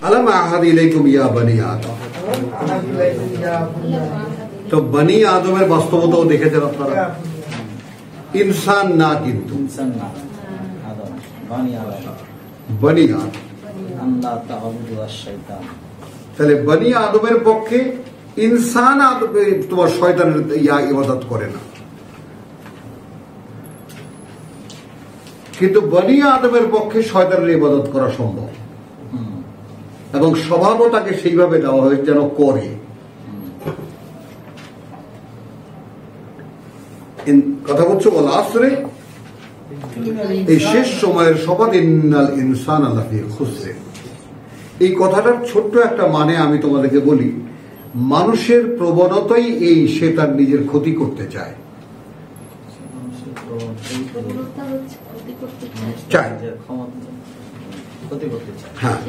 আলাম আহাদ ইলাইকুম ইয়া বনি আদম। তো বনি আদমের বাস্তবতাও দেখেছেন আপনারা, ইনসান না, কিন্তু বনি আদম। তাহলে বনি আদমের পক্ষে ইনসান তোমার শয়তানের ইবাদত করে না, কিন্তু বনি আদমের পক্ষে শয়তানের ইবাদত করা সম্ভব, এবং স্বভাবও তাকে সেইভাবে দেওয়া হয়েছে যেন করে। কথা বলছো বল আসরে, এই শেষ সময়ের শপথ, ইন্নাল ইনসান লাফি খুসর। এই কথাটার ছোট্ট একটা মানে আমি তোমাদেরকে বলি, মানুষের প্রবণতাই এই, সে তার নিজের ক্ষতি করতে চায়, হ্যাঁ।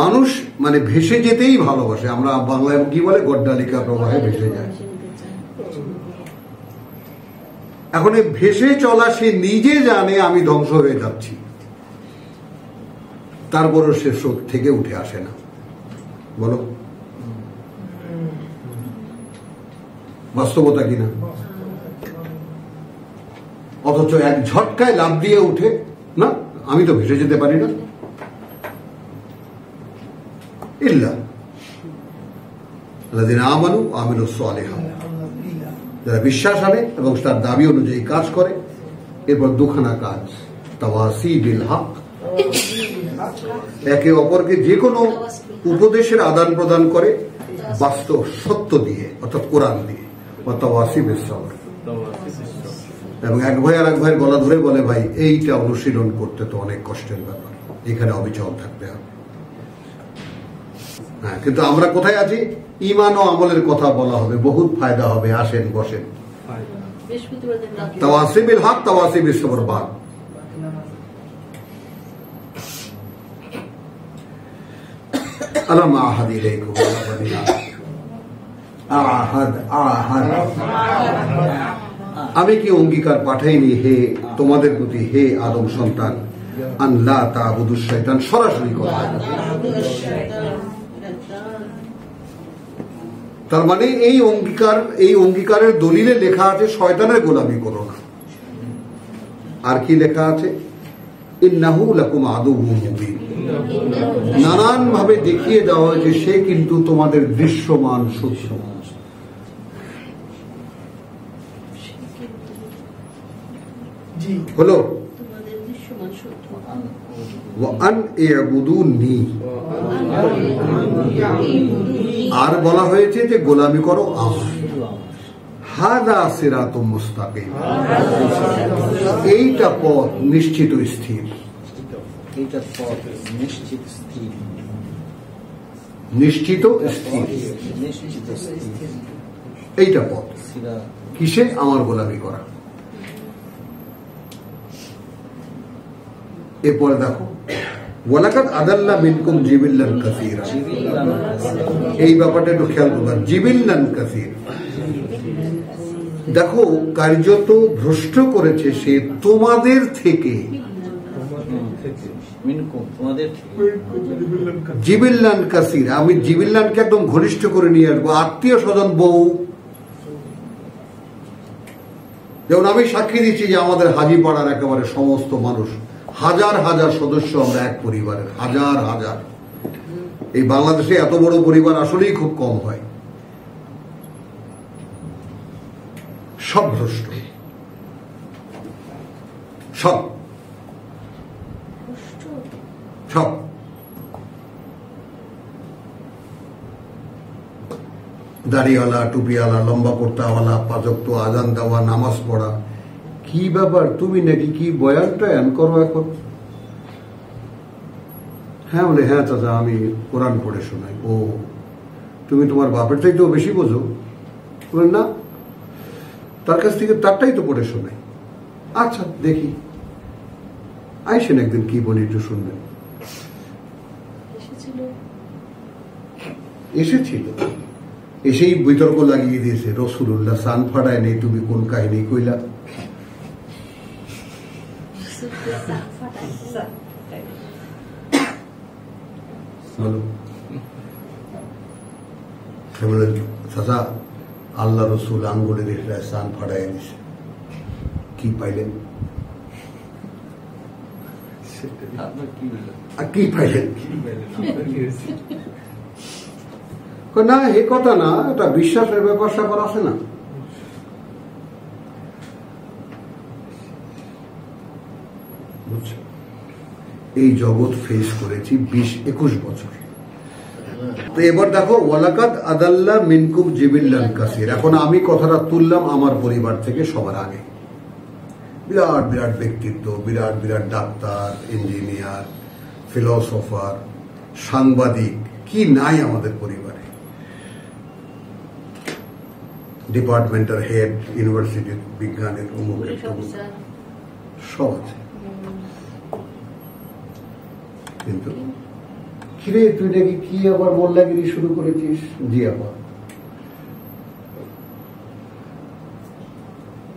মানুষ মানে ভেসে যেতেই ভালোবাসে, আমরা বাংলায় কি বলে, গড্ডালিকা প্রবাহে ভেসে যায়। এখন ভেসে চলা সে নিজে জানে আমি ধ্বংস হয়ে যাচ্ছি, তারপরও সে স্রোত থেকে উঠে আসে না। বলো বাস্তবতা কিনা? অথচ এক ঝটকায় লাফ দিয়ে উঠে, না আমি তো ভেসে যেতে পারি না, ইল্লা আল্লাযীনা আমানু ওয়া আমিলুস সালিহাত, যারা বিশ্বাস আনে এবং তার দাবি অনুযায়ী কাজ করে। এরপর দুখানা কাজ, তাওয়াসি বিল হক, একে অপরকে যে কোনো উপদেশের আদান প্রদান করে বাস্তব সত্য দিয়ে, অর্থাৎ কোরআন দিয়ে, তাওয়াসি বিস সবর, এবং এক ভাই আর এক ভাইয়ের গলা ধরে বলে, ভাই এইটা অনুশীলন করতে তো অনেক কষ্টের ব্যাপার, এখানে অবিচল থাকতে হবে। হ্যাঁ, কিন্তু আমরা কোথায় আছি? ঈমান ও আমলের কথা বলা হবে, বহুত ফায়দা হবে, আসেন বসেন। তাওয়াসি বিল হক, তাওয়াসি বিস সবর। বাদ আলাম আহাদ ইলাইকুম ইয়া বনি আদম, আহাদ আহাদ, আমি কি অঙ্গীকার পাঠাইনি হে তোমাদের প্রতি, হে আদম সন্তান, আল্লাহ তা'বুদুশ শয়তান, সরাসরি কথা। তার মানে এই অঙ্গীকারের দলিলে লেখা আছে শয়তানের গোলামি করো না। আর কি লেখা আছে? ইন্নাহু লাকুম আদুউম মুবিন, নানান ভাবে দেখিয়ে দেওয়া হয়েছে সে কিন্তু তোমাদের দৃশ্যমান শত্রু। হলো ওয়ান ইয়াবুদুনি, আর বলা হয়েছে যে গোলামি করো আমার। হাযা সিরাতুম মুস্তাকিম, এইটা পথ নিশ্চিত স্থির, নিশ্চিত স্থির, এইটা পথ। কিসে? আমার গোলামি করা। এরপরে দেখো, ওয়ালাকাদ আদাল্লা মিনকুম জিবিল্লান কাসীরা, এই ব্যাপারটা একটু খেয়াল করবেন। জিবিল্লান কাসীর, দেখো কার্যত ভ্রষ্ট করেছে সে তোমাদের থেকে। জিবিল্লান কাসীর, আমি জিবিল্লানকে একদম ঘনিষ্ঠ করে নিয়ে আসবো, আত্মীয় স্বজন, বউ। যেমন আমি সাক্ষী দিচ্ছি যে আমাদের হাজীপাড়ার একেবারে সমস্ত মানুষ, হাজার হাজার সদস্য আমরা এক পরিবারের, হাজার হাজার। এই বাংলাদেশে এত বড় পরিবার আসলেই খুব কম হয়। সব ভ্রষ্ট, সব সব। দাড়িওয়ালা, টুপিওয়ালা, লম্বা কুর্তাওয়ালা, পাঁচ ওয়াক্ত আজান দেওয়া, নামাজ পড়া। কি ব্যাপার, তুমি নাকি কি বয়ান টয়ান করো এখন? হ্যাঁ বলে, হ্যাঁ চাচা আমি কোরআন পড়ে শোনাই। ও, তুমি তোমার বাপের চাইতেও বেশি বোঝো? বলেন না, তার কাছ থেকে তারটাই তো পড়ে শোনাই। আচ্ছা দেখি, আইসেন একদিন, কি বলি একটু শুনবেন। এসেছিল, এসেই বিতর্ক লাগিয়ে দিয়েছে, রাসূলুল্লাহ সান ফাড়ায় নেই, তুমি কোন কাহিনী কইলা? বলো। সে বললেন, চাচা আল্লাহ রসুল আঙ্গুলের এহসান ফাটাই দিছে, কি পাইলেন? কি পাইলেন? না এ কথা না, এটা বিশ্বাসের ব্যাপার স্যাপার আছে না। এই জগৎ ফেস করেছি 20-21 বছর। তো এবার দেখো, ওয়ালাকাদ আদাল্লা মিনকুম জিবিল্লান কাসীর। এখন আমি কথাটা তুললাম আমার পরিবার থেকে সবার আগে। বিরাট বিরাট ব্যক্তিত্ব, বিরাট বিরাট ডাক্তার, ইঞ্জিনিয়ার, ফিলোসফার, সাংবাদিক, কি নাই আমাদের পরিবারে। ডিপার্টমেন্টের হেড, ইউনিভার্সিটির বিজ্ঞানের অমুকের সব আছে। কিন্তু কিরে তুই নাকি কি আবার মোল্লাগিরি শুরু করেছিস? জি আবার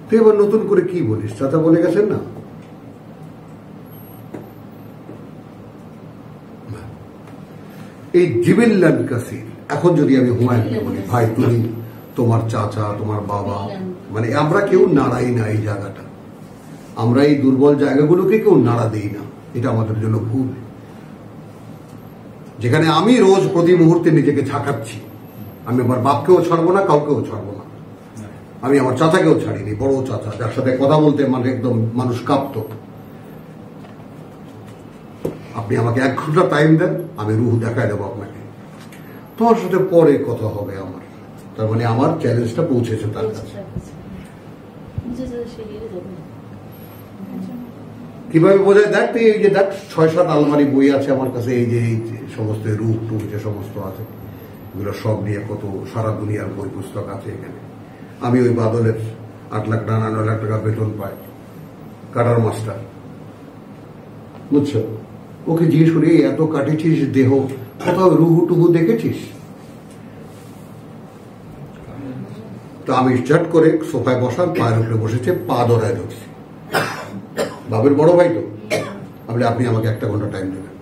তুই এবার নতুন করে কি বলিস? চাচা বলে গেছেন না, এই জিবিল্লান কাসীর। এখন যদি আমি হুমায়ুনকে বলি, ভাই তুমি, তোমার চাচা, তোমার বাবা, মানে আমরা কেউ নাড়াই না এই জায়গাটা, আমরা এই দুর্বল জায়গাগুলোকে কেউ নাড়া দিই না, এটা আমাদের জন্য ভুল। যেখানে আমি রোজ প্রতি মুহূর্তে নিজেকে ঝাঁকাচ্ছি, আমি আমার বাপকেও ছাড়বো না, কাউকেও ছাড়বো না। আমি আমার চাচাকেও ছাড়িনি, বড় চাচা যার সাথে কথা বলতে মানে একদম মানুষ কাঁপতো। আপনি আমাকে 1 ঘন্টা টাইম দেন, আমি রুহ দেখায় দেবো আপনাকে, তোমার সাথে পরে কথা হবে আমার। তার মানে আমার চ্যালেঞ্জটা পৌঁছেছে তার কাছে। কিভাবে বোঝায়? দেখ তুই, এই যে দেখ 6-7 আলমারি বই আছে আমার কাছে, এই যে সমস্ত রূপ টুপ যে সমস্ত আছে, এগুলো সব নিয়ে কত সারা দুনিয়ার বই পুস্তক আছে এখানে। আমি ওই বাদলের 8 লাখ না 9 লাখ টাকা বেতন পাই, কাটার মাস্টার, বুঝছো? ওকে জিজ্ঞেস করি, এত কাটেছিস দেহ, কোথাও রুহু টুহু দেখেছিস? তো আমি চট করে সোফায় বসার, পায়ের উপরে বসেছে, পা ধরায় ধরছি। বাবের বড় ভাই তো, আপনি আমাকে 1 ঘন্টা টাইম দেবেন।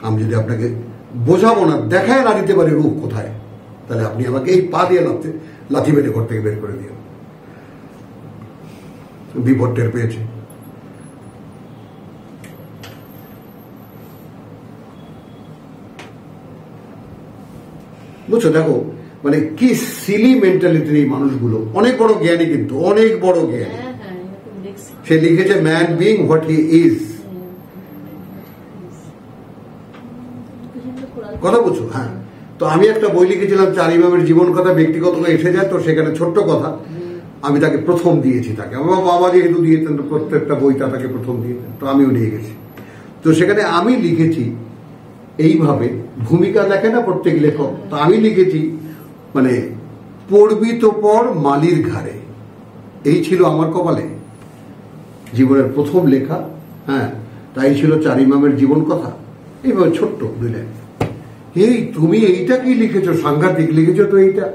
আমি যদি আপনাকে বোঝাবো না, দেখায় না দিতে পারি রূপ কোথায়, তাহলে আপনি আমাকে এই পা দিয়ে লাথি মেরে ঘর থেকে বের করে দিন। বিপদ টের পেয়েছে। বুঝছো? দেখো মানে কি সিলি মেন্টালিটির এই মানুষগুলো। অনেক বড় জ্ঞানী, কিন্তু অনেক বড় জ্ঞানী। সে লিখেছে man being what he is. কথা বুঝছো? হ্যাঁ। তো আমি একটা বই লিখেছিলাম 4 ইমামের জীবন কথা, ব্যক্তিগত এসে যায়, তো সেখানে ছোট্ট কথা আমি তাকে প্রথম দিয়েছি। তাকে আমার বাবা যেহেতু দিয়েছেন, প্রত্যেকটা বইটা তাকে প্রথম দিয়েছেন, তো আমিও নিয়ে গেছি। তো সেখানে আমি লিখেছি এইভাবে, ভূমিকা দেখে না প্রত্যেক লেখক, তো আমি লিখেছি মানে পড়বি তো পড় মালির ঘাড়ে, এই ছিল আমার কপালে, জীবনের প্রথম লেখা। হ্যাঁ, তাই ছিল 4 ইমামের জীবন কথা। এইভাবে ছোট্ট 2 লাইন। এই তুমি এইটা কি লিখেছো, সাংঘাতিক লিখেছো তো এইটা।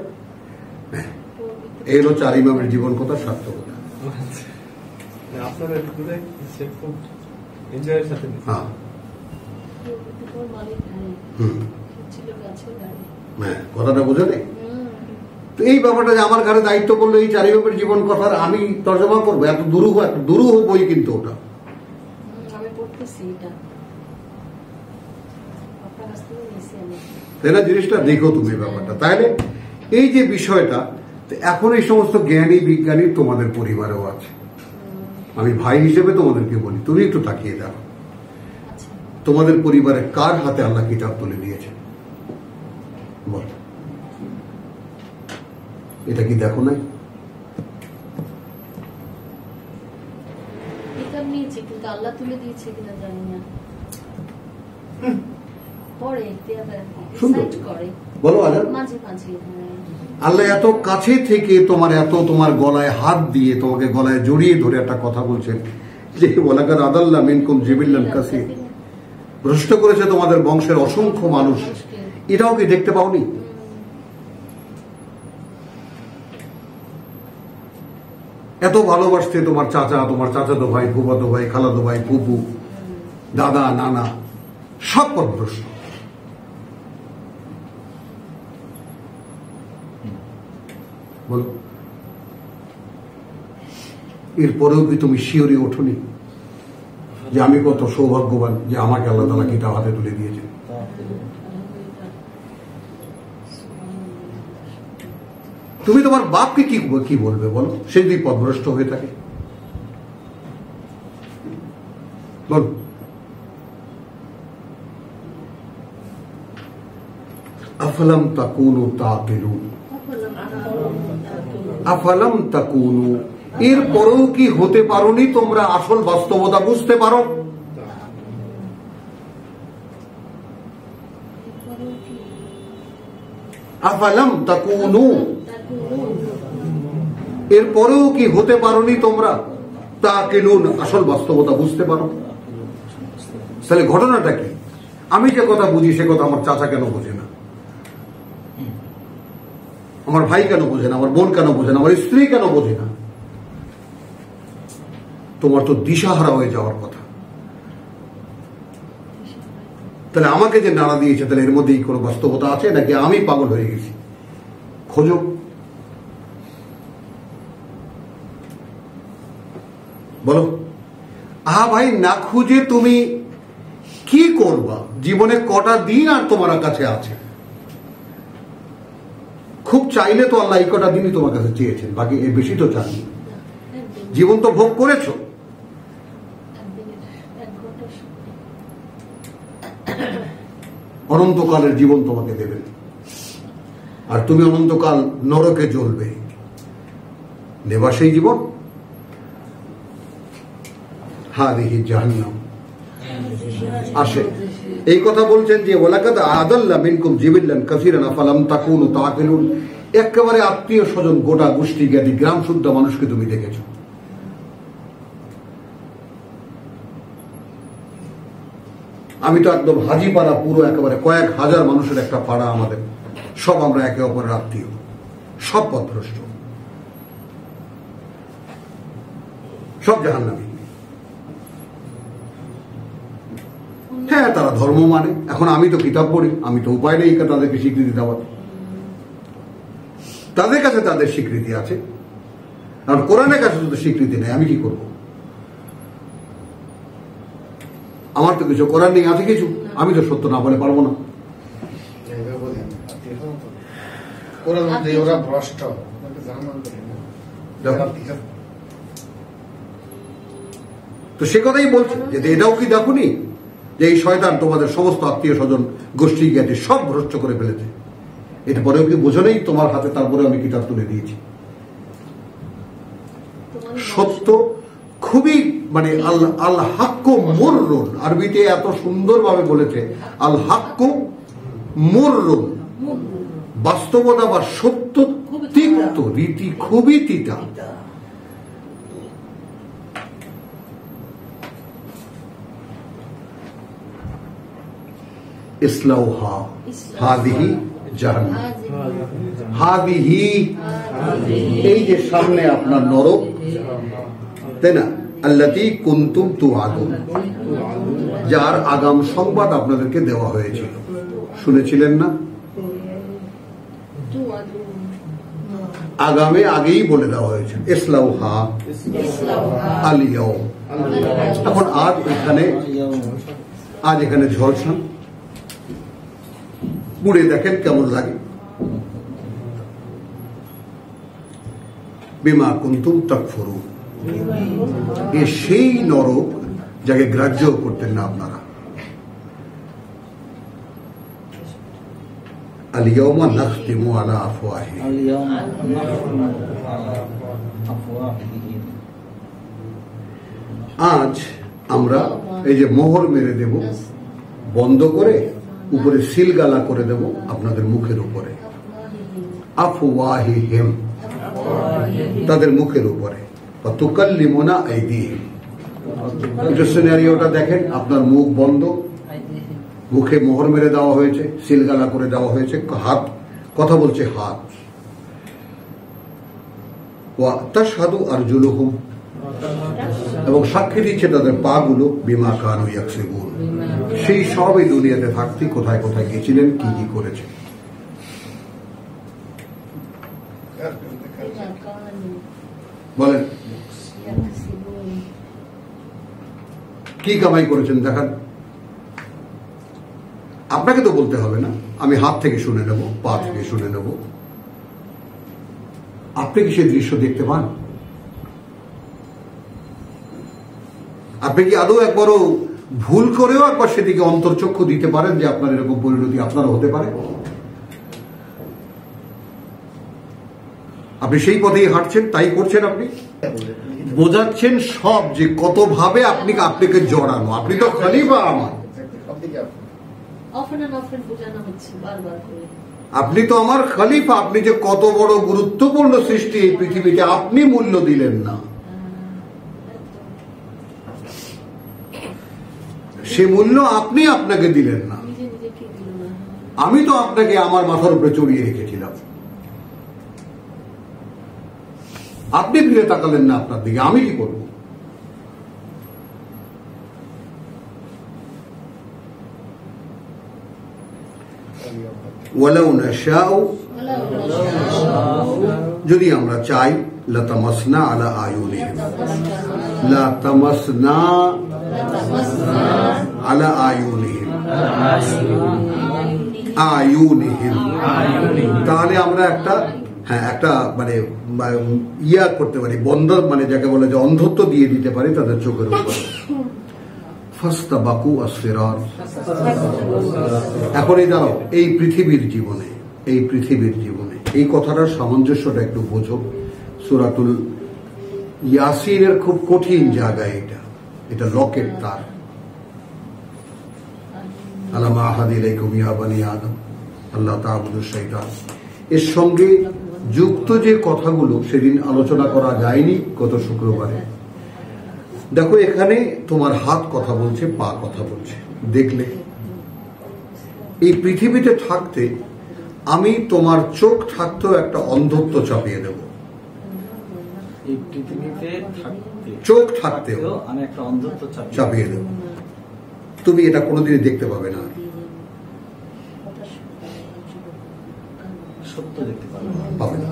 এই হলো 4 ইমামের জীবন কথা, সার্থকতা। হ্যাঁ, কথাটা বোঝো নেই তো। এই ব্যাপারটা যে আমার ঘরে দায়িত্ব করলো এই 4 ইমামের জীবন কথার আমি তর্জমা করবো, এত দুরূহ বই কিন্তু ওটা। তাই না? জিনিসটা দেখো তুমি ব্যাপারটা। তাহলে এই যে বিষয়টা, এখন এই সমস্ত জ্ঞানী বিজ্ঞানী তোমাদের পরিবারেও আছে। আমি ভাই হিসেবে তোমাদেরকে বলি, তুমি একটু তাকিয়ে দেখো তোমাদের পরিবারে কার হাতে আল্লাহ কিতাব তুলে দিয়েছে, বল। এটা কি দেখো নাই? আল্লাহ তুলে দিয়েছে কিনা জানি না। বলো আল্লাহ এত কাছে থেকে তোমার গলায় হাত দিয়ে, তোমাকে গলায় জড়িয়ে ধরে একটা কথা বলছেন যে ওয়ালাকাদ আদাল্লা মিনকুম জিবিল্লান কাসীর, ভ্রষ্ট করেছে তোমাদের বংশের অসংখ্য মানুষ। এটাও কি দেখতে পাওনি? এত ভালোবাসতে তোমার চাচা, তোমার চাচাতো ভাই, ফুফাতো ভাই, খালাতো ভাই, ফুপু, দাদা, নানা, সব পথভ্রষ্ট। বলো, এরপরেও কি তুমি শিওরে ওঠোনি যে আমি কত সৌভাগ্যবান যে আমাকে আল্লাহ তাআলা কিতাব হাতে তুলে দিয়েছে? তুমি তোমার বাপকে কি বলবে বলো, সে যদি পথভ্রষ্ট হয়ে থাকে? বল, আফালাম তাকুনু তাকিলুন, আফালাম তাকুনু, এরপরেও কি হতে পারোনি তোমরা আসল বাস্তবতা বুঝতে পারো? আফালাম তাকুনু, এরপরেও কি হতে পারোনি তোমরা তাকিলুন, আসল বাস্তবতা বুঝতে পারো? তাহলে ঘটনাটা কি? আমি যে কথা বুঝি সে কথা আমার চাচা কেন বোঝে না, আমার ভাই কেন বোঝে না, আমার বোন কেন বোঝে না, আমার স্ত্রী কেন বোঝে না? তোমার তো দিশাহারা হয়ে যাওয়ার কথা। তাহলে আমাকে যে নাড়া দিয়েছে, তাহলে এর মধ্যেই কোনো বাস্তবতা আছে নাকি আমি পাগল হয়ে গেছি? খোঁজো। বলো, ভাই, না খুঁজে তুমি কি করবা? জীবনে কটা দিন আর তোমার কাছে আছে? খুব চাইলে তো আল্লাহ এই কটা দিনই তোমার কাছে চেয়েছেন, বাকি এর বেশি তো চাননি। জীবন তো ভোগ করেছো, অনন্তকালের জীবন তোমাকে দেবেন, আর তুমি অনন্তকাল নরকে জ্বলবে। নেবা সেই জীবন? হাদিহি জাহান্নাম। আসে এই কথা বলছেন যে ওয়ালাকাদ আদাল্লা মিনকুম জিবিল্লান কাসীরান আফালাম তাকুনু তাকিলুন, একেবারে আত্মীয় স্বজন, গোটা গোষ্ঠী জ্ঞাতি গ্রাম শুদ্ধ মানুষকে তুমি দেখেছো। আমি তো একদম হাজিপাড়া, পুরো একেবারে কয়েক হাজার মানুষের একটা পাড়া আমাদের, সব আমরা একে অপরের আত্মীয়, সব পথভ্রষ্ট, সব জাহান্নামী। হ্যাঁ, তারা ধর্ম মানে, এখন আমি তো কিতাব পড়ি, আমি তো উপায় নেই তাদেরকে স্বীকৃতি দেওয়ার। তাদের কাছে তাদের স্বীকৃতি আছে, আর কোরআনের কাছে তো স্বীকৃতি নেই, আমি কি করব? আমার তো কিছু করার নেই, আছে কিছু, আমি তো সত্য না বলে পারবো না। তো সে কথাই বলছে যে এটাও কি দেখোনি যে এই শয়তান তোমাদের সমস্ত আত্মীয় স্বজন গোষ্ঠী জ্ঞাতি সব ভ্রষ্ট করে ফেলেছে? এরপরেও কি বোঝো নেই তোমার হাতে তারপরে আমি কিতাব তুলে দিয়েছি? সত্য খুবই, মানে আল হাক্কু মুররুন, আরবিতে এত সুন্দরভাবে বলেছে, আল হাক্কু মুররুন, বাস্তবতা বা সত্য তিক্ত, রীতি খুবই তিতা। ইসলাউহা হাদিহি জাহান্নাম, হাদিহি, এই যে সামনে আপনার নরক, তাই না? আল্লাতী কুনতুম তুআদুন, যার আগাম সংবাদ আপনাদেরকে দেওয়া হয়েছিল, শুনেছিলেন না? আগামে আগেই বলে দেওয়া হয়েছে, ইসলাউহা আল ইয়াউম। এখন আজ এখানে ঝলসান পুড়ে দেখেন কেমন লাগে। বিমা কুনতুম তাকফুরুন, এ সেই নরক যাকে গ্রাহ্য করতেন না আপনারা। আল ইয়াউমা নাখতিমু আলা আফওয়াহিহিম, আজ আমরা এই যে মোহর মেরে দেব, বন্ধ করে উপরে সিলগালা করে দেব আপনাদের মুখের উপরে, আফওয়াহিহিম, তাদের মুখের উপরে, তুকাল্লিমুনা আইদিহিম। এটা সিনারিওটা দেখেন, আপনার মুখ বন্ধ, মুখে মোহর মেরে দেওয়া হয়েছে, সিলগালা করে দেওয়া হয়েছে, হাত কথা বলছে, হাত। ওয়া তাশহাদু আরজুলুহুম, এবং সাক্ষী দিচ্ছে তাদের পা গুলো বিমা কানু ইয়াকসিবুন, সেই সব এই দুনিয়াতে থাকতে কোথায় কোথায় গেছিলেন, কি কি করেছেন। বলেন কি কামাই করেছেন দেখান। আপনাকে তো বলতে হবে না, আমি হাত থেকে শুনে নেব, পা থেকে শুনে নেব। আপনি কি সেই দৃশ্য দেখতে পান? আপনি কি আদৌ একবারও ভুল করেও একবার সেদিকে অন্তর্চক্ষু দিতে পারেন যে আপনার এরকম পরিণতি আপনারও হতে পারে? আপনি সেই পথেই হাঁটছেন, তাই করছেন। আপনি বোঝাচ্ছেন সব যে কতভাবে আপনাকে জড়ানো। আপনি তো খলিফা আমার, আপনি তো আমার খলিফা। আপনি যে কত বড় গুরুত্বপূর্ণ সৃষ্টি এই পৃথিবীতে, আপনি মূল্য দিলেন না। সে মূল্য আপনি আপনাকে দিলেন না। আমি তো আপনাকে আমার মাথার উপরে চড়িয়ে রেখেছিলাম, আপনি ফিরে তাকালেন না আপনার দিকে। আমি কি করব? ওয়ালাউ নাশাউ, যদি আমরা চাই, লাতামাসনা আলা আয়ুনিহিম, লাতামাসনা আলা আয়ুনিহিম, আয়ুনিহিম, তাহলে আমরা একটা মানে ইয়া করতে পারি, বন্ধ, মানে যাকে বলে যে অন্ধত্ব দিয়ে দিতে পারি তাদের চোখের উপর। ফাস্তাবাকু আসফিরাত। এখন এই দাঁড়াও, এই পৃথিবীর জীবনে, এই কথাটার সামঞ্জস্যটা একটু বোঝো। সূরাতুল ইয়াসিনের খুব কঠিন জায়গায় এটা লকেট তার। আলাম আহাদ ইলাইকুম ইয়া বানি আদম আল্লাহ তা'বুদুশ শাইতান, এর সঙ্গে যুক্ত যে কথাগুলো সেদিন আলোচনা করা যায়নি গত শুক্রবারে। দেখো, এখানে তোমার হাত কথা বলছে, পা কথা বলছে। দেখলে এই পৃথিবীতে থাকতে আমি তোমার চোখ থাকতেও একটা অন্ধত্ব চাপিয়ে দেব। এই পৃথিবীতে চোখ থাকতেও আমি একটা অন্ধত্ব চাপিয়ে দেব। তুমি এটা কোনোদিনই দেখতে পাবে না, সত্য দেখতে পাবে না। পারবো।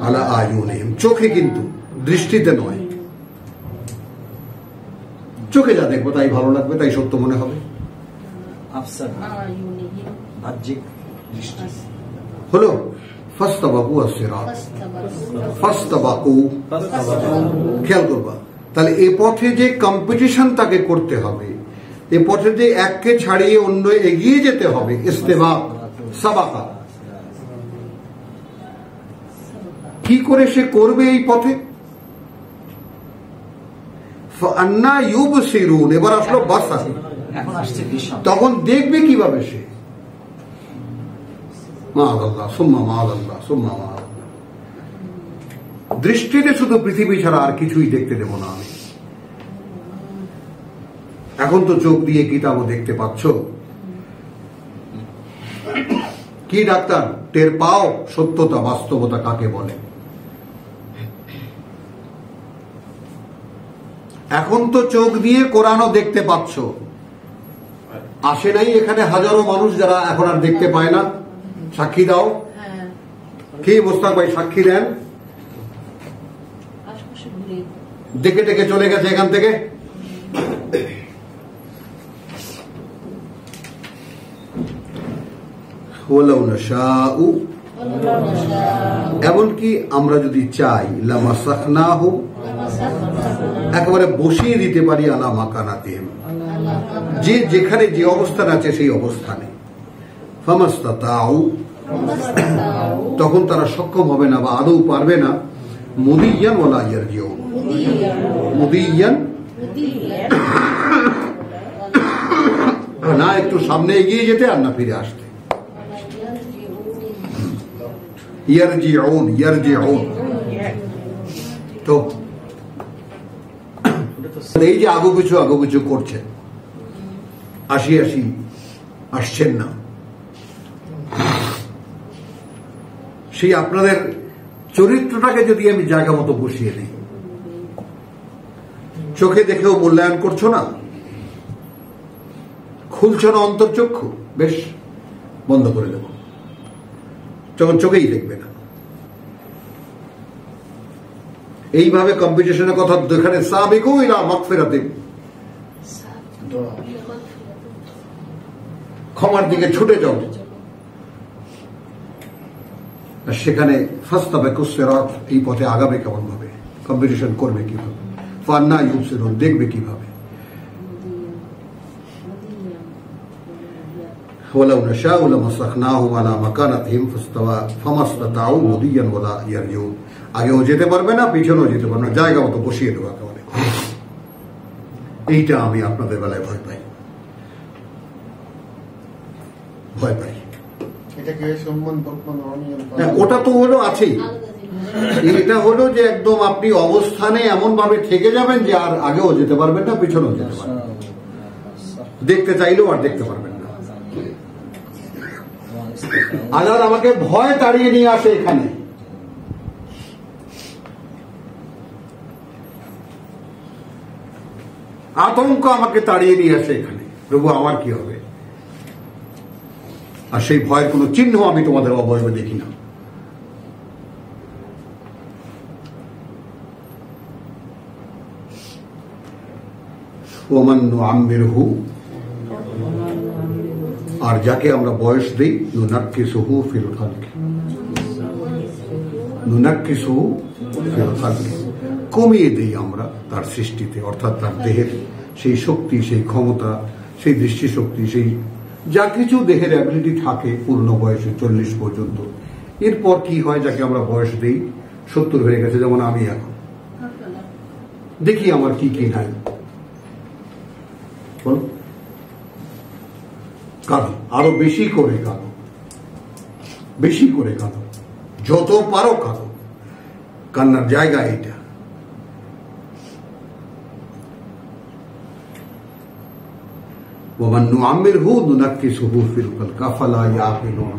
আলা আয়ুনিহিম, চোখে কিন্তু, দৃষ্টিতে নয়। চোখে যা দেখবো তাই ভালো লাগবে, তাই সত্য মনে হবে। বাহ্যিক দৃষ্টি হলো ফাস্তাবাকু আসসিরাত, ফাস্তাবাকু, খেয়াল করবা। তাহলে এ পথে যে কম্পিটিশন তাকে করতে হবে, এ পথে যে এককে ছাড়িয়ে অন্য এগিয়ে যেতে হবে, ইস্তেবাক, সাবাকা, কি করে সে করবে এই পথে? ফাআন্না ইউবসিরুন, এবার আসলো বাসার, এখন আসছে বিশাল। তখন দেখবে কিভাবে সে। মাআযাল্লাহ সুম্মা মাআযাল্লাহ সুম্মা মাআযাল্লাহ। দৃষ্টিতে শুধু পৃথিবী ছাড়া আর কিছুই দেখতে দেব না আমি। এখন তো চোখ দিয়ে কিতাবও দেখতে পাচ্ছ। কি ডাক্তার, টের পাও সত্যতা, বাস্তবতা কাকে বলে? এখন তো চোখ দিয়ে কোরআনও দেখতে পাচ্ছ। আসে নাই এখানে হাজারো মানুষ যারা এখন আর দেখতে পায় না? সাক্ষী দাও। কি মোস্তাক ভাই সাক্ষী দেন? দেখে দেখে চলে গেছে এখান থেকে। এমনকি আমরা যদি চাই, লামাসাখনাহু, একেবারে বসিয়ে দিতে পারি আলা মাকানাতিহিম, যে যেখানে যে অবস্থান আছে সেই অবস্থানে। ফামাস্তাতাউ, তখন তারা সক্ষম হবে না বা আদৌ পারবে না। মুদিয়ান ওয়ালা ইয়ারজিউন, মুদিয়ান, না একটু সামনে এগিয়ে যেতে আর না ফিরে আসতে। ইয়ারজিউন, ইয়ারজিউন। তো এই যে আগু কিছু করছেন, আসি আসছেন না, সেই আপনাদের চরিত্রটাকে যদি আমি জায়গা মতো বসিয়ে দিই, চোখে দেখেও মূল্যায়ন করছো না, খুলছো না অন্তর্চক্ষু, বেশ বন্ধ করে দেব, যখন চোখেই দেখবে না। এইভাবে কম্পিটিশনের কথা যেখানে সাবিকু ইলা মাগফিরাতিন, ক্ষমার দিকে ছুটে যাও, আর সেখানে ফাস্তাবিকুস সিরাত, এই পথে আগাবে কেমন ভাবে, কম্পিটিশন করবে কিভাবে, ফান্না ইউবসিরুন, দেখবে কিভাবে। ওয়ালাউ নাশাউ লামাসাখনাহুম আলা মাকানাতিহিম ফাস্তাওয়া ফামাসতাতাউ মুদিয়ান ওয়ালা ইয়ারজুন, আগেও যেতে পারবে না, পিছনেও যেতে পারবে না, জায়গা মতো বসিয়ে দেবো একেবারে। এইটা আমি আপনাদের বেলায় ভয় পাই, ভয় পাই। ওটা তো হলো আছেই, এটা হলো যে একদম আপনি অবস্থানে এমন ভাবে থেকে যাবেন যে আর আগেও যেতে পারবেন না, পিছনেও যেতে পারবেন না, দেখতে চাইলেও আর দেখতে পারবেন না। আল্লাহ আমাকে ভয় তাড়িয়ে নিয়ে আসে এখানে, আতঙ্ক আমাকে তাড়িয়ে নিয়ে আসে এখানে, প্রভু আমার কি হবে? আর সেই ভয়ের কোন চিহ্ন আমি তোমাদের অবয়বে দেখি না। ওমান নুআম্মিরহু, আর যাকে আমরা বয়স দিই, নুনাক্কিসুহু ফিল খালকি, নুনাক্কিসুহু ফিল খালকি, কমিয়ে দিই আমরা তার সৃষ্টিতে, অর্থাৎ তার দেহের সেই শক্তি, সেই ক্ষমতা, সেই দৃষ্টিশক্তি, সেই যা কিছু দেহের অ্যাবিলিটি থাকে পূর্ণ বয়সে 40 পর্যন্ত। এরপর কি হয়, যাকে আমরা বয়স দিই 70 হয়ে গেছে, যেমন আমি এখন দেখি আমার কি কি নাই, বল, কাঁদো, আরো বেশি করে কাঁদো, বেশি করে কাঁদো, যত পারো কাঁদো, কান্নার জায়গা এটা। ওমান নুআম্মিরহু নুনাক্কিসুহু ফিল খালকি আফালা ইয়াকিলুন,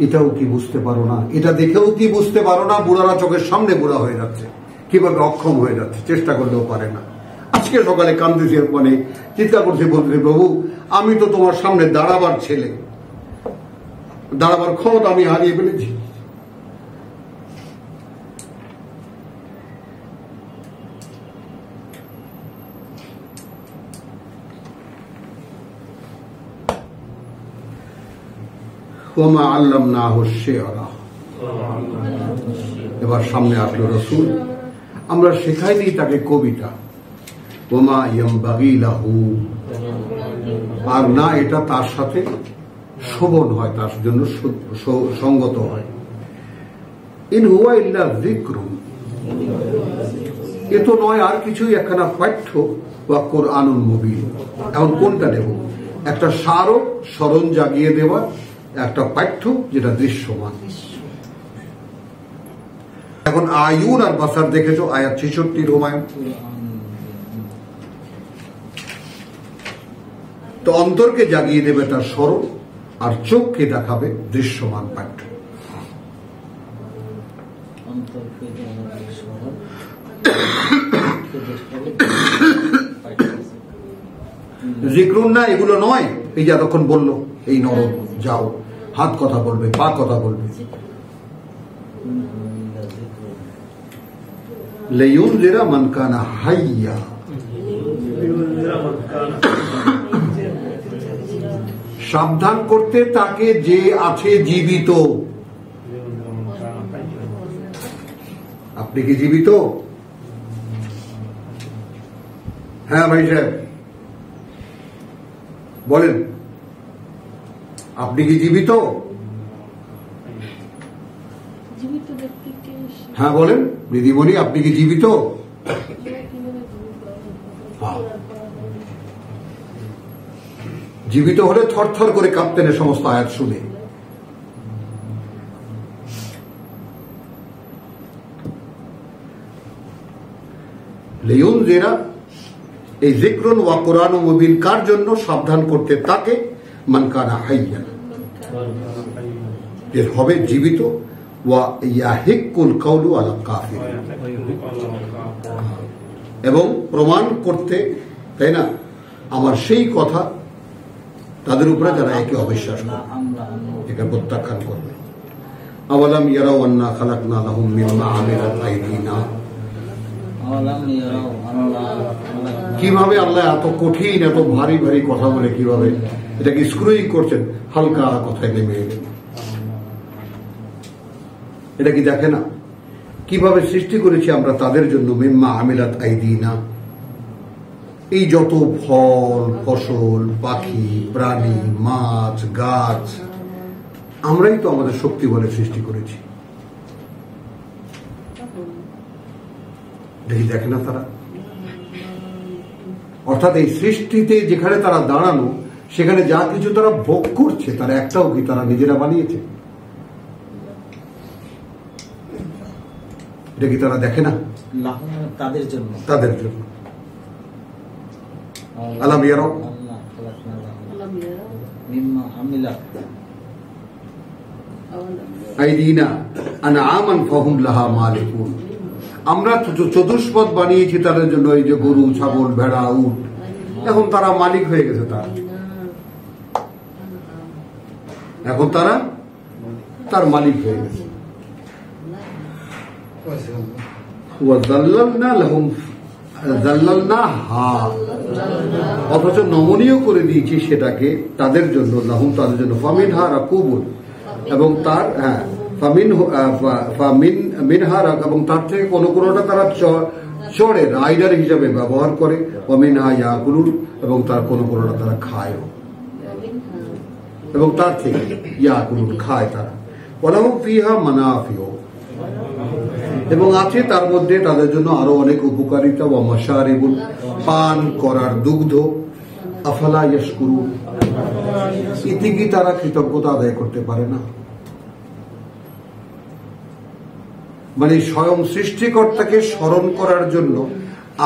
এটাও কি বুঝতে পারো না? এটা দেখেও কি বুঝতে পারো না? বুড়ারা চোখের সামনে বুড়া হয়ে যাচ্ছে, কিভাবে অক্ষম হয়ে যাচ্ছে, চেষ্টা করলেও পারে না। আজকে সকালে কান্দিছি, মানে চিৎকার করছে, বলতে, প্রভু আমি তো তোমার সামনে দাঁড়াবার ছেলে, দাঁড়াবার ক্ষমতা আমি হারিয়ে ফেলেছি। ওমা আল্লামনাহু শি'রা, এবার সামনে আসলো রাসূল, আমরা শেখাইনি তাকে কবিতা। ওমা ইয়ামবাগি লাহু, আর না এটা তার সাথে শোভন হয়, তার জন্য সঙ্গত হয়। ইন হুয়া ইল্লা যিকরুন, এ তো নয় আর কিছুই, একখানা পাঠ্য, ওয়া কুরআনুন মুবিন। এখন কোনটা নেব? একটা স্মারক, স্মরণ জাগিয়ে দেওয়া, একটা পাঠ্য যেটা দৃশ্যমান। এখন আয়ুন আর বাসার দেখেছো, আয়াত 66 হুমায়ুন। তো অন্তরকে জাগিয়ে দেবে তার স্মরণ, আর চোখকে দেখাবে দৃশ্যমান পাঠ্য। জিক্রুন না, এগুলো নয়। এই যে এতক্ষণ বললো, এই নরম যাও, হাত কথা বলবে, পা কথা বলবে। লিয়ুনজিরা মান কানা হাইয়া, সাবধান করতে তাকে যে আছে জীবিত। আপনি কি জীবিত? হ্যাঁ ভাই সাহেব বলেন, আপনি কি জীবিত? হ্যাঁ বলেন দিদিমণি, আপনি কি জীবিত? জীবিত হলে থরথর করে কাঁপতেন সমস্ত আয়াত শুনে। লিয়ুনজিরা, এই যিকরুন ওয়া কুরআনুম মুবিন কার জন্য? সাবধান করতে তাকে, মান কানা হাইয়া, যে হবে জীবিত, ওয়া ইয়াহিকুল কাউলু আলা কাফির, এবং প্রমাণ করতে, তাই না, আমার সেই কথা তাদের উপরে যারা একে অবিশ্বাস করে, একে প্রত্যাখ্যান করবে। আওয়ালাম ইয়ারাউ আন্না খালাকনা লাহুম মিম্মা আমিলাত আইদিনা, কিভাবে আল্লাহ এত কঠিন এত ভারী ভারী কথা বলে কিভাবে এটাকে স্ক্রুইং করছেন, হালকা কথায় নেমে এলেন। এটা কি দেখে না কিভাবে সৃষ্টি করেছি আমরা তাদের জন্য মিম্মা আমিলাত আইদিনা, এই যত ফল ফসল পাখি প্রাণী মাছ গাছ আমরাই তো আমাদের শক্তি বলে সৃষ্টি করেছি। দেখে না তারা, অর্থাৎ এই সৃষ্টিতে যেখানে তারা দাঁড়ানো সেখানে যা কিছু তারা ভোগ করছে তারা একটাও কি তারা নিজেরা বানিয়েছে? এটা কি তারা দেখে না? তাদের জন্য আলাম ইয়ারাউ মিম্মা আমিলাত আইদিনা আনআমান ফাহুম লাহা মালিকুন, আমরা চতুষ্পদ বানিয়েছি তাদের জন্য, এই যে গরু ছাগল ভেড়া উট, এখন তারা মালিক হয়ে গেছে, এখন তারা তার মালিক হয়ে গেছে। অথচ নমনীয় করে দিয়েছি সেটাকে তাদের জন্য, লাহুম তাদের জন্য, ফামিনহা রাকুবুন, এবং তার মিনহা, এবং তার থেকে কোনটা তারা চড়ে রাইডার হিসাবে ব্যবহার করে, ওয়ামিনহা ইয়াকুলুন, এবং তার কোনটা তারা খায়, এবং তার থেকে ইয়াকুলুন খায় তারা, ওয়ালাহুম ফিহা মানাফিউ, এবং আছে তার মধ্যে তাদের জন্য আরো অনেক উপকারিতা, ওয়া মাশারিবুন, পান করার দুগ্ধ, আফালা ইয়াশকুরুন, এতে কি তারা কৃতজ্ঞতা আদায় করতে পারে না? মানে স্বয়ং সৃষ্টিকর্তাকে স্মরণ করার জন্য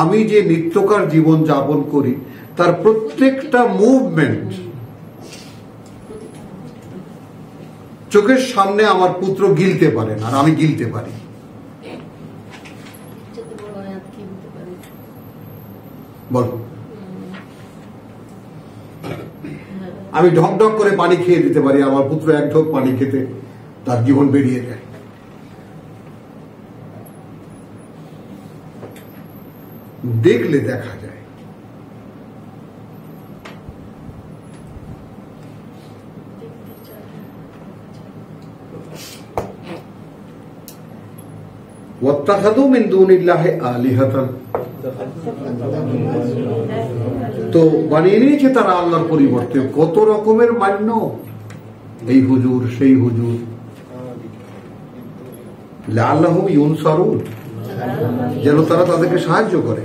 আমি যে নিত্যকার জীবন যাপন করি তার প্রত্যেকটা মুভমেন্ট, চোখের সামনে আমার পুত্র গিলতে পারে না আর আমি গিলতে পারি। বল, আমি ঢক ঢক করে পানি খেয়ে দিতে পারি, আমার পুত্র এক ঢোক পানি খেতে তার জীবন বেরিয়ে যায়। দেখলে দেখা যায়। ওয়াত্তাখাযু মিন দুনিল্লাহি আলিহাতান, তো বানিয়ে নিয়েছে তারা আল্লাহর পরিবর্তে কত রকমের মান্য, এই হুজুর সেই হুজুর, লাআল্লাহুম ইউনসারুন, যেন তারা তাদেরকে সাহায্য করে।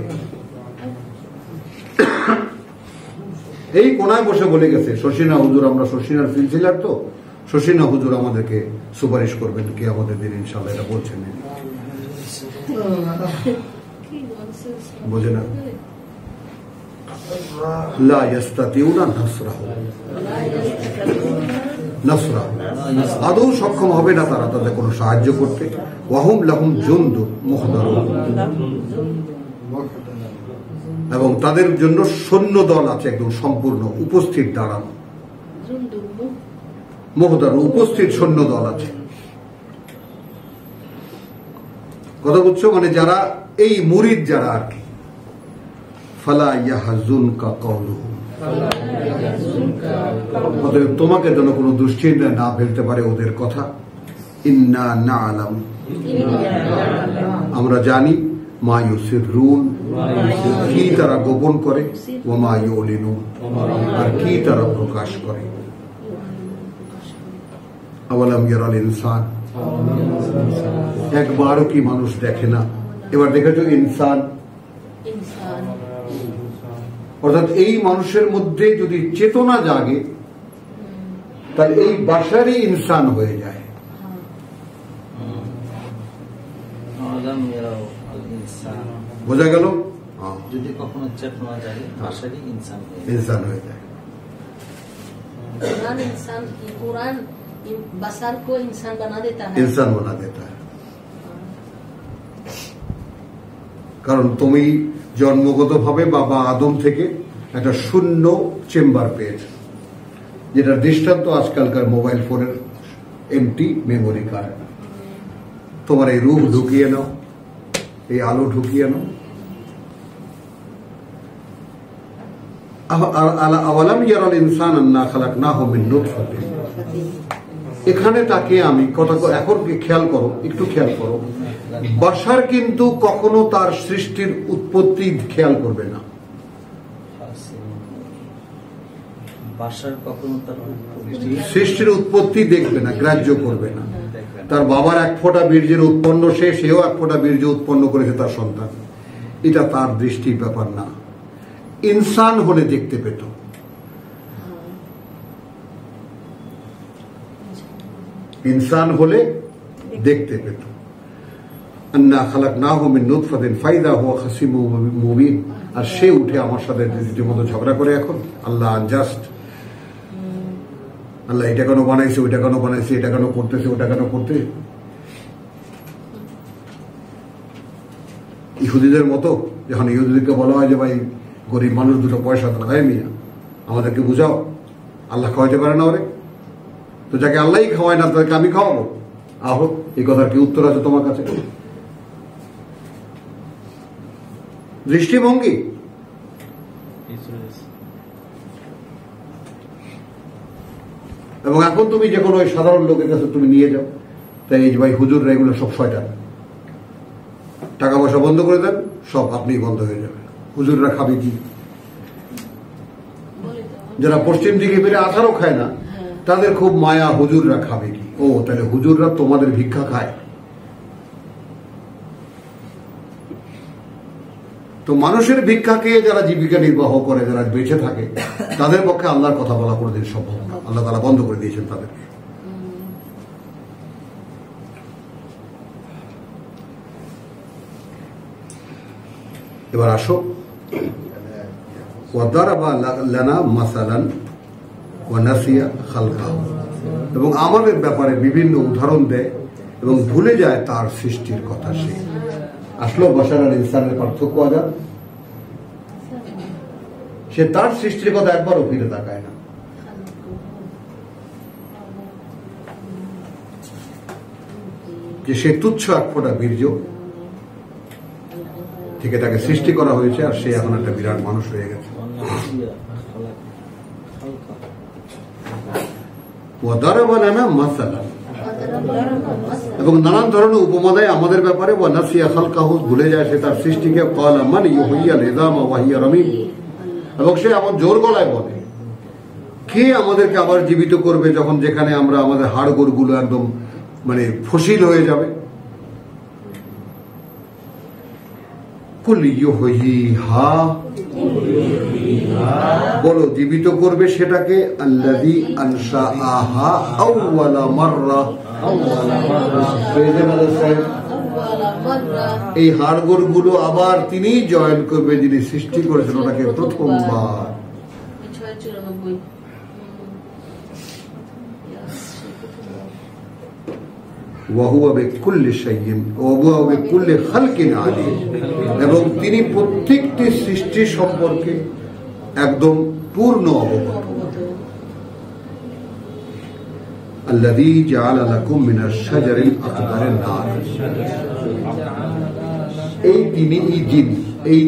এই কোনায় বসে বলে গেছে শশীনা হুজুর, আমরা শশীনার সিলসিলার তো, শশীনা হুজুর আমাদেরকে সুপারিশ করবেন কি আমাদের দিন ইনশাআল্লাহ, এটা বলছেন, বোঝে না? লা ইস্তাতিউনা নাসরাহু, আদৌ সক্ষম হবে না তারা তাদের কোনো সাহায্য করতে। ওয়াহুম লাহুম জুনদুন মুহদারুন, এবং তাদের জন্য সৈন্য দল আছে একদম সম্পূর্ণ উপস্থিত দাঁড়ানো, মুহদারুন উপস্থিত সৈন্য দল আছে। কথা বুঝছো? মানে যারা এই মুরিদ যারা আর কি, ফালা ইয়াহজুনকা কাউলুহুম, অতএব তোমাকে যেন কোনো দুশ্চিন্তা না ফেলতে পারে ওদের কথা। ইন্না না'লাম, আমরা জানি, মা ইউসিররুন, কি তারা গোপন করে, ওয়া মা ইউলিনুন, আর কি তারা প্রকাশ করে। আওয়ালাম ইয়ারাল ইনসান, একবারও কি মানুষ দেখে না? এবার দেখেছো ইনসান, অর্থাৎ এই মানুষের মধ্যে যদি চেতনা জাগে তাহলে এই বাশারই ইনসান হয়ে যায়। বোঝা গেল? যদি কখনো চেতনা জাগে বাশারই ইনসান ইনসান হয়ে যায়। কোরআন ইনসান কি? কোরআন बसर को इंसान बना देता है। इंसान बना देता है। কারণ তুমি জন্মগতভাবে বাবা আদম থেকে একটা শূন্য চেম্বার পেয়েছো, যেটা দৃষ্টান্ত আজকালকার মোবাইল ফোনের এমটি মেমোরি কার্ড। তোমার এই রূপ ঢুকিয়ে নাও, এই আলো ঢুকিয়ে নাও। আওয়ালাম ইয়ারাল ইনসান আন্না খালাকনাহু মিন নুতফাতিন। এখানে তাকে আমি কথা এখন খেয়াল করো, একটু খেয়াল করো। বাশার কিন্তু কখনো তার সৃষ্টির উৎপত্তি খেয়াল করবে না। বাশার কখনো তার সৃষ্টির উৎপত্তি দেখবে না, গ্রাহ্য করবে না। তার বাবার এক ফোঁটা বীর্যের উৎপন্ন, সেও এক ফোঁটা বীর্য উৎপন্ন করেছে তার সন্তান। এটা তার দৃষ্টির ব্যাপার না। ইনসান হলে দেখতে পেত। ইনসান হলে দেখতে পেত। আন্না খালাকনাহু মিন নুতফাতিন ফাইদা হুয়া খাসিমুম মুবিন। আর সে উঠে আমার সাথে রীতিমতো ঝগড়া করে এখন। আল্লাহ আনজাস্ট, আল্লাহ এটা কেন বানাইছে, ওইটা কেন বানাইছে, এটা কেন করতেছে, ওটা কেন করতে। ইহুদিদের মতো যখন ইহুদিদেরকে বলা হয় যে ভাই গরিব মানুষ দুটো পয়সা তো হয় মিয়া, আমাদেরকে বুঝাও, আল্লাহ খাওয়াইতে পারে না ওরে, তো যাকে আল্লাহই খাওয়ায় না তাদেরকে আমি খাওয়াবো। আহো, এই কথার কি উত্তর আছে তোমার কাছে? দৃষ্টিভঙ্গি। এবং এখন তুমি যে কোনো সাধারণ লোকের কাছে তুমি নিয়ে যাও, তাই এই যে ভাই হুজুররা এগুলো সব শয়তান, টাকা পয়সা বন্ধ করে দেন, সব আপনি বন্ধ হয়ে যাবে। হুজুররা খাবে কি? যারা পশ্চিম দিকে বেড়ে আঠারও খায় না, তাদের খুব মায়া, হুজুররা খাবে কি। ও তাহলে হুজুররা তোমাদের ভিক্ষা খায়? তো মানুষের ভিক্ষাকে যারা জীবিকা নির্বাহ করে, যারা বেঁচে থাকে, তাদের পক্ষে আল্লাহর কথা বলা কোনোদিন সম্ভব না। আল্লাহ তাআলা বন্ধ করে দিয়েছেন তাদেরকে। এবার আসো, ওয়াদারাবা লানা মাসালান ওয়া নাসিয়া খালকাহু। এবং আমাদের ব্যাপারে বিভিন্ন উদাহরণ দেয় এবং ভুলে যায় তার সৃষ্টির কথা। সে আসলো বাশার আর ইনসানের পার্থক্য আজাদ। সে তার সৃষ্টির কথা একবারও ফিরে তাকায় না। যে সে তুচ্ছ এক ফোঁটা বীর্য থেকে তাকে সৃষ্টি করা হয়েছে, আর সে এখন একটা বিরাট মানুষ হয়ে গেছে। ওয়াদারাবা লানা মাসালান, এবং নানান ধরনের উপমা দেয় আমাদের ব্যাপারে। ওয়া নাসিয়া খালকাহু, ভুলে যায় সে তার সৃষ্টিকে। ক্বালা মান ইউহয়িল ইযামা ওয়া হিয়া রামীম, এবং সে এমন জোর গলায় বলে, কে আমাদেরকে আবার জীবিত করবে যখন যেখানে আমরা আমাদের হাড়গোড়গুলো একদম মানে ফসিল হয়ে যাবে। কুল ইউহয়িহা, বলো জীবিত করবে সেটাকে। আল্লাযী আনশাআহা আউওয়ালা মাররা, এই হাড়গোড়গুলো আবার তিনি জয়েন করবে, যিনি সৃষ্টি করেছেন ওটাকে প্রথমবার। ওয়াহুয়া বিকুল্লি শাইইন ওয়া হুয়া বিকুল্লি খালকিন আলীম, এবং তিনি প্রত্যেকটি সৃষ্টি সম্পর্কে একদম পূর্ণ অবগত। আল্লাযী জাআলা লাকুম মিনাশ শাজারিল আখদারি নার, এই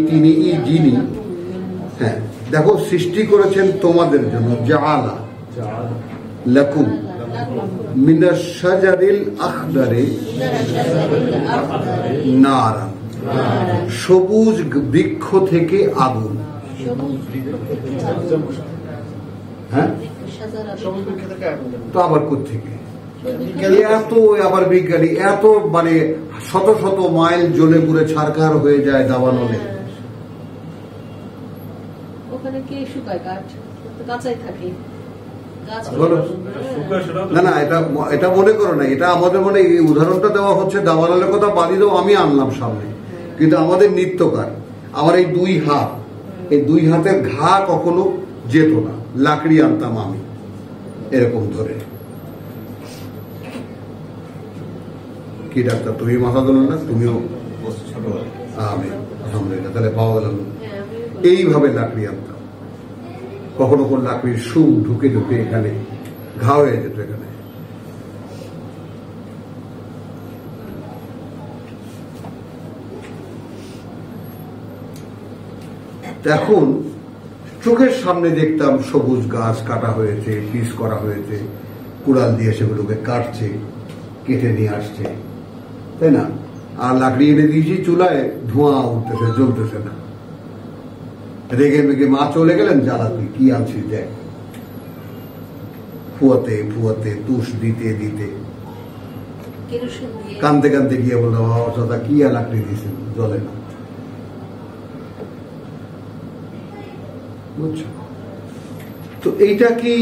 তিনি যিনি, হ্যাঁ দেখো, সৃষ্টি করেছেন তোমাদের জন্য। জাআলা লাকুম মিনাশ শাজারিল আখদারি নারান, সবুজ বৃক্ষ থেকে আগুন। হ্যাঁ, তো আবার কোত্থেকে এত, আবার বিজ্ঞানী এত মানে শত শত মাইল জ্বলে পুড়ে ছারখার হয়ে যায় দাবানলে। ওখানে কে শুকায় কাঠ, কাঁচাই থাকে। না না, এটা মনে করো না, এটা আমাদের মনে এই উদাহরণটা দেওয়া হচ্ছে দাবানলের কথা বাদই দাও, আমি আনলাম সামনে। কিন্তু আমাদের নিত্যকার, আমার এই দুই হাত, এই দুই হাতের ঘা কখনো যেত না, লাকড়ি আনতাম আমি এরকম ধরে, কি ডাক্তার তুমি মাসাদুল্লাহ, তুমিও আমি আলহামদুলিল্লাহ, তাহলে পাওয়া গেল। এইভাবে লাকড়ি আনতাম, কখনো কোন লাকড়ির সুখ ঢুকে ঢুকে এখানে ঘা হয়ে যেত। এখানে এখন চোখের সামনে দেখতাম সবুজ গাছ কাটা হয়েছে, পিস করা হয়েছে, কুড়াল দিয়ে সেগুলোকে কাটছে, কেটে নিয়ে আসছে, তাই না? আর লাকড়ি এনে দিয়েছি চুলায়, ধোঁয়া উঠতেছে, জ্বলতেছে না। রেগে মেগে মা চলে গেলেন, জ্বালাতে কি আনছিস দেখ, ফুয়াতে ফুয়াতে তুষ দিতে দিতে কানতে কানতে গিয়ে বললাম, বাবা কি আর লাকড়ি দিয়েছেন, জ্বলে না। বুঝছো তো? এইটা কি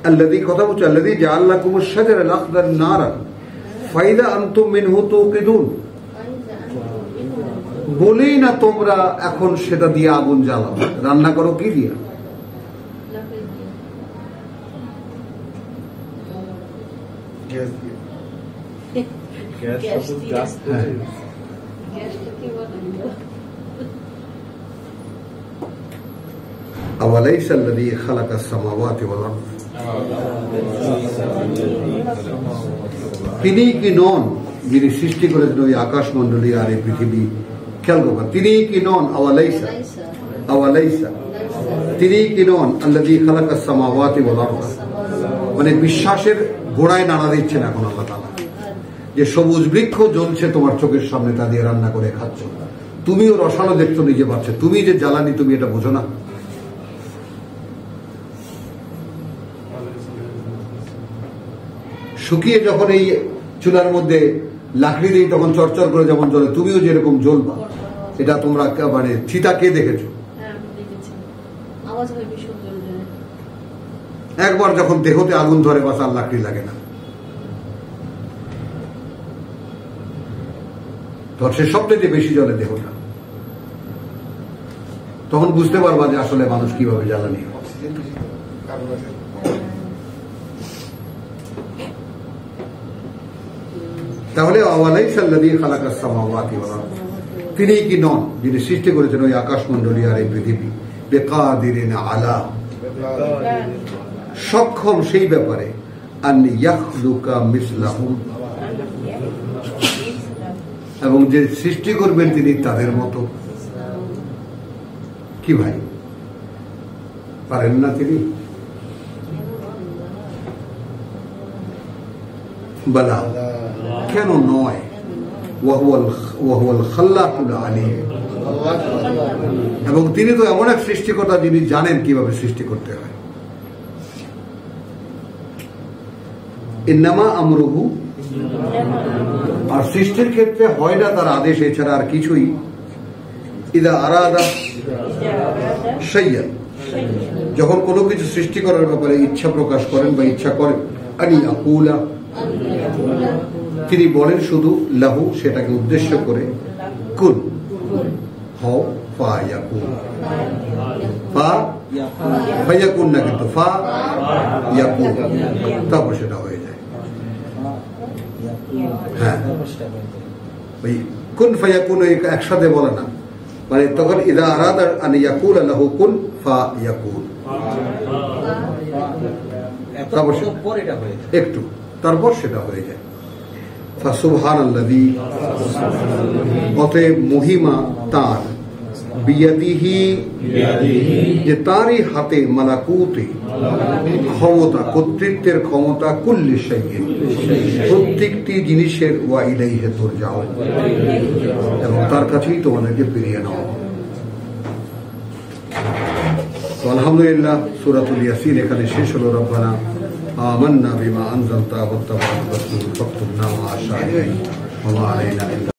আল্লাযী কথা বলছো, আল্লাযী জাআলা লাকুমুশ শাজারাল আখদার নারান ফাইদা আনতুম মিনহু তুকিদুন, বলেই না তোমরা এখন সেটা দিয়ে আগুন জ্বালাও, রান্না করো কি দিয়া? আওয়ালাইসা আল্লাযী খালাকাস সামাওয়াতি ওয়াল আরদ, তিনি কি নন যিনি সৃষ্টি করেছেন ওই আকাশমণ্ডলী আর এই পৃথিবী? খেয়াল করবা, তিনি কি নন? আওয়ালাইসা, আওয়ালাইসা, তিনি কি নন আল্লাযী খালাকাস সামাওয়াতি ওয়াল আরদ, মানে বিশ্বাসের গোড়ায় নাড়া দিচ্ছেন এখন আল্লাহ তাআলা, যে সবুজ বৃক্ষ জ্বলছে তোমার চোখের সামনে, তা দিয়ে রান্না করে খাচ্ছ, তুমিও রসালো দেখতো নিজে পাচ্ছে, তুমি যে জ্বালানি তুমি এটা বোঝো না? শুকিয়ে যখন এই চুলার মধ্যে লাকড়ি দিই তখন চরচর করে যেমন জ্বলে, তুমিও যেরকম জ্বলবা। এটা তোমরা মানে চিতা কে দেখেছো? একবার যখন দেহতে আগুন ধরে বাস আর লাকড়ি লাগে না, তখন সে সবচেয়ে বেশি জ্বলে দেহটা, তখন বুঝতে পারবা যে আসলে মানুষ কিভাবে জ্বালানি হয়। তাহলে আওয়ালাইসা আল্লাযী খালাকাস সামাওয়াতি ওয়াল আরদ, তিনি কি নন যিনি সৃষ্টি করেছেন ওই আকাশমণ্ডলী আর এই পৃথিবী? বিকাদিরিন আলা, সক্ষম সেই ব্যাপারে, আন ইয়াখলুকা মিসলাহুম, এবং যে সৃষ্টি করবেন তিনি তাদের মতো। কি ভাই, পারেন না তিনি? বলা কেন নয়? ওয়াহুয়াল খাল্লাকুল আলিম, এবং তিনি তো এমন এক সৃষ্টিকর্তা যিনি জানেন কিভাবে সৃষ্টি করতে হয়। ইন্নামা আমরুহু, আর সৃষ্টির ক্ষেত্রে হয় না তার আদেশ এছাড়া আর কিছুই। ইদা আরাদা শাইয়ান, যখন কোনো কিছু সৃষ্টি করার ব্যাপারে ইচ্ছা প্রকাশ করেন বা ইচ্ছা করেন, আনি আকুলা, তিনি বলেন শুধু লাহু, সেটাকে উদ্দেশ্য করে, কুন হও, ফা ইয়াকুন, ফা ফায়াকুন না, কিন্তু ফা ইয়াকুন, তারপর সেটা হয়ে যায়। হ্যাঁ, ওই কুন ফায়াকুন একসাথে বলে না, মানে তখন ইদা আরাদা আন ইয়াকুলা লাহু কুন ফা ইয়াকুন, তারপর একটু তারপর সেটা হয়ে যায়। ফাসুবহানাল্লাযী, অতএব মহিমা তার, বিয়াদিহি, যে তারই হাতে, মালাকুতে, ক্ষমতা, কর্তৃত্বের ক্ষমতা, কুল্লি শাইইন, প্রত্যেকটি জিনিসের, ওয়া ইলাইহি তুরজাউন, এবং তার কাছেই তোমাদেরকে ফিরিয়ে নেওয়া হবে। তো আলহামদুলিল্লাহ, সূরাতুল ইয়াসিন এখানে শেষ হলো। রব্বানা আমান্না বিমা আনজালতা ওয়াত্তাবা'না রাসূল ফাকতুবনা মা'আশ শাহিদিন ওয়া মা আলাইনা।